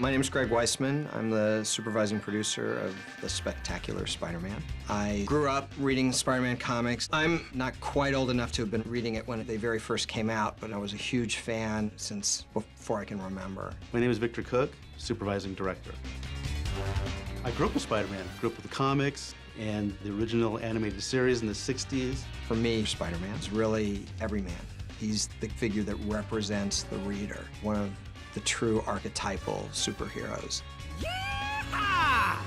My name is Greg Weisman. I'm the supervising producer of the Spectacular Spider-Man. I grew up reading Spider-Man comics. I'm not quite old enough to have been reading it when they very first came out, but I was a huge fan since before I can remember. My name is Victor Cook, supervising director. I grew up with Spider-Man. Grew up with the comics and the original animated series in the 60s. For me, Spider-Man's really every man. He's the figure that represents the reader, one of the true archetypal superheroes. Yeah!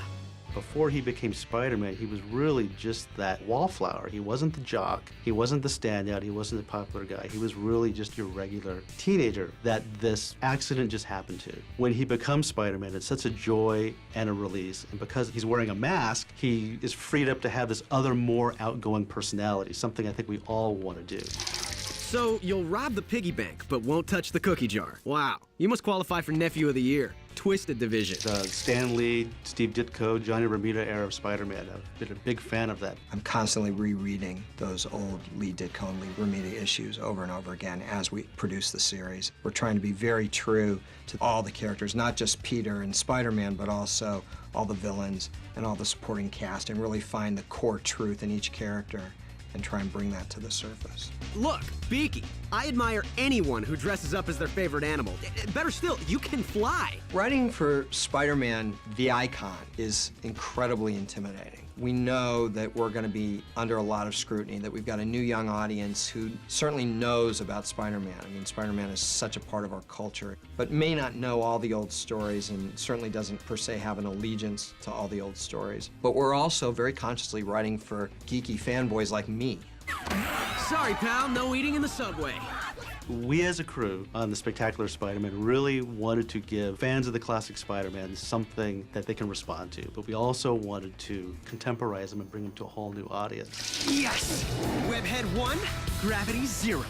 Before he became Spider-Man, he was really just that wallflower. He wasn't the jock, he wasn't the standout, he wasn't the popular guy. He was really just your regular teenager that this accident just happened to. When he becomes Spider-Man, it's such a joy and a release. And because he's wearing a mask, he is freed up to have this other, more outgoing personality, something I think we all want to do. So, you'll rob the piggy bank, but won't touch the cookie jar. Wow. You must qualify for Nephew of the Year. Twisted Division. The Stan Lee, Steve Ditko, Johnny Romita era of Spider-Man. I've been a big fan of that. I'm constantly rereading those old Lee Ditko and Lee Romita issues over and over again as we produce the series. We're trying to be very true to all the characters, not just Peter and Spider-Man, but also all the villains and all the supporting cast, and really find the core truth in each character and try and bring that to the surface. Look, Beaky, I admire anyone who dresses up as their favorite animal. Better still, you can fly. Writing for Spider-Man, the icon, is incredibly intimidating. We know that we're going to be under a lot of scrutiny, that we've got a new young audience who certainly knows about Spider-Man. I mean, Spider-Man is such a part of our culture, but may not know all the old stories and certainly doesn't per se have an allegiance to all the old stories. But we're also very consciously writing for geeky fanboys like me. Sorry, pal, no eating in the subway. We as a crew on the Spectacular Spider-Man really wanted to give fans of the classic Spider-Man something that they can respond to, but we also wanted to contemporize them and bring them to a whole new audience. Yes! Webhead 1, gravity 0.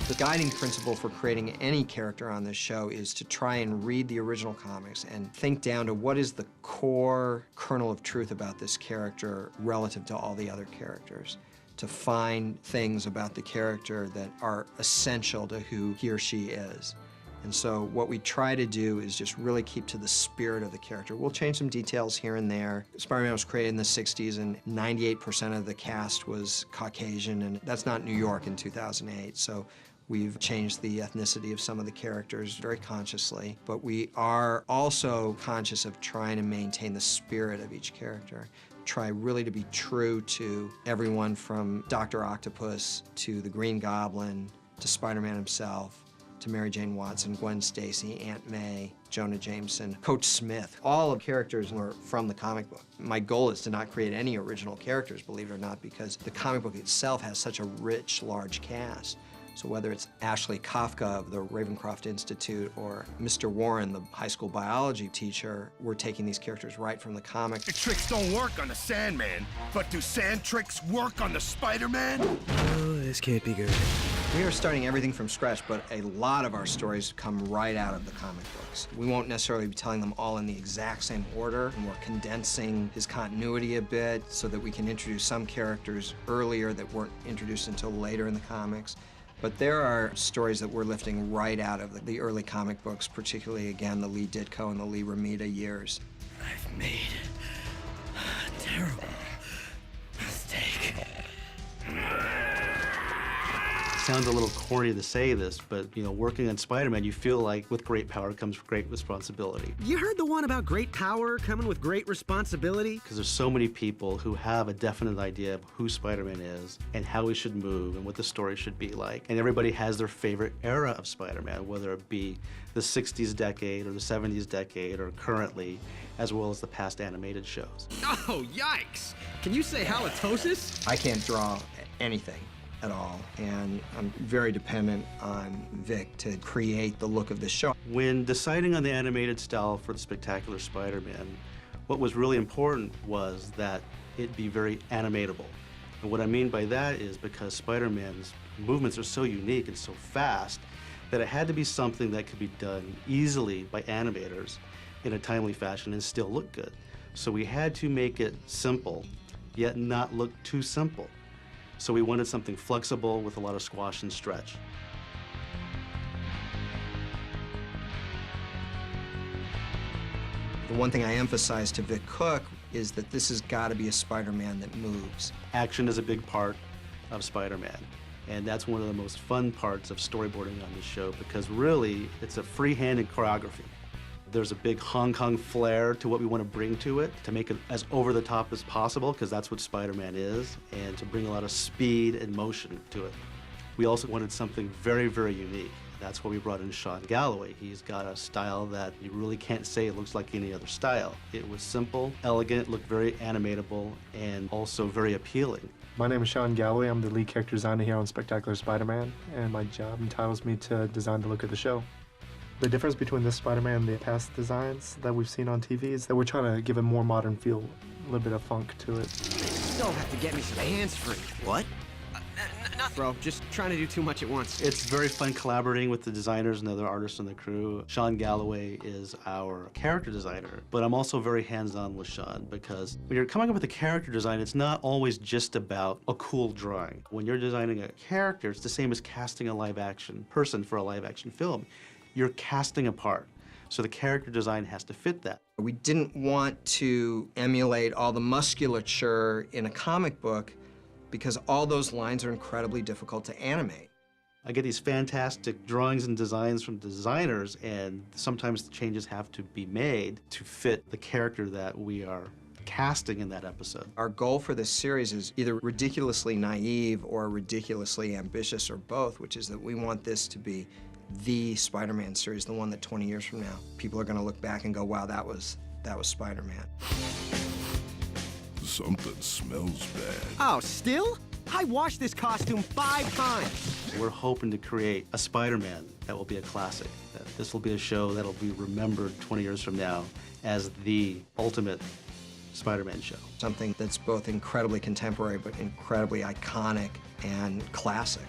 The guiding principle for creating any character on this show is to try and read the original comics and think down to what is the core kernel of truth about this character relative to all the other characters, to find things about the character that are essential to who he or she is. And so what we try to do is just really keep to the spirit of the character. We'll change some details here and there. Spider-Man was created in the 60s, and 98% of the cast was Caucasian, and that's not New York in 2008. So we've changed the ethnicity of some of the characters very consciously, but we are also conscious of trying to maintain the spirit of each character. Try really to be true to everyone from Dr. Octopus to the Green Goblin to Spider-Man himself to Mary Jane Watson, Gwen Stacy, Aunt May, Jonah Jameson, Coach Smith. All of the characters were from the comic book. My goal is to not create any original characters, believe it or not, because the comic book itself has such a rich, large cast. So whether it's Ashley Kafka of the Ravencroft Institute or Mr. Warren, the high school biology teacher, we're taking these characters right from the comic. The tricks don't work on the Sandman, but do sand tricks work on the Spider-Man? Oh, this can't be good. We are starting everything from scratch, but a lot of our stories come right out of the comic books. We won't necessarily be telling them all in the exact same order, and we're condensing his continuity a bit so that we can introduce some characters earlier that weren't introduced until later in the comics. But there are stories that we're lifting right out of the early comic books, particularly, again, the Lee Ditko and the Lee Romita years. I've made a terrible mistake. Sounds a little corny to say this, but, you know, working on Spider-Man, you feel like with great power comes great responsibility. You heard the one about great power coming with great responsibility? Because there's so many people who have a definite idea of who Spider-Man is and how he should move and what the story should be like. And everybody has their favorite era of Spider-Man, whether it be the 60s decade or the 70s decade or currently, as well as the past animated shows. Oh, yikes! Can you say halitosis? I can't draw anything at all, and I'm very dependent on Vic to create the look of the show. When deciding on the animated style for the Spectacular Spider-Man, what was really important was that it be very animatable. And what I mean by that is because Spider-Man's movements are so unique and so fast that it had to be something that could be done easily by animators in a timely fashion and still look good. So we had to make it simple, yet not look too simple. So we wanted something flexible with a lot of squash and stretch. The one thing I emphasized to Vic Cook is that this has got to be a Spider-Man that moves. Action is a big part of Spider-Man, and that's one of the most fun parts of storyboarding on this show, because really, it's a free-handed choreography. There's a big Hong Kong flair to what we want to bring to it, to make it as over-the-top as possible, because that's what Spider-Man is, and to bring a lot of speed and motion to it. We also wanted something very, very unique. That's why we brought in Sean Galloway. He's got a style that you really can't say it looks like any other style. It was simple, elegant, looked very animatable, and also very appealing. My name is Sean Galloway. I'm the lead character designer here on Spectacular Spider-Man, and my job entitles me to design the look of the show. The difference between this Spider-Man and the past designs that we've seen on TV is that we're trying to give a more modern feel, a little bit of funk to it. Still have to get me some hands-free. What? Nothing. Bro, just trying to do too much at once. It's very fun collaborating with the designers and other artists on the crew. Sean Galloway is our character designer, but I'm also very hands-on with Sean, because when you're coming up with a character design, it's not always just about a cool drawing. When you're designing a character, it's the same as casting a live-action person for a live-action film. You're casting a part, so the character design has to fit that. We didn't want to emulate all the musculature in a comic book, because all those lines are incredibly difficult to animate. I get these fantastic drawings and designs from designers, and sometimes the changes have to be made to fit the character that we are casting in that episode. Our goal for this series is either ridiculously naive or ridiculously ambitious, or both, which is that we want this to be the Spider-Man series, the one that 20 years from now, people are gonna look back and go, wow, that was Spider-Man. Something smells bad. Oh, still? I washed this costume 5 times. We're hoping to create a Spider-Man that will be a classic. That this will be a show that'll be remembered 20 years from now as the ultimate Spider-Man show. Something that's both incredibly contemporary but incredibly iconic and classic.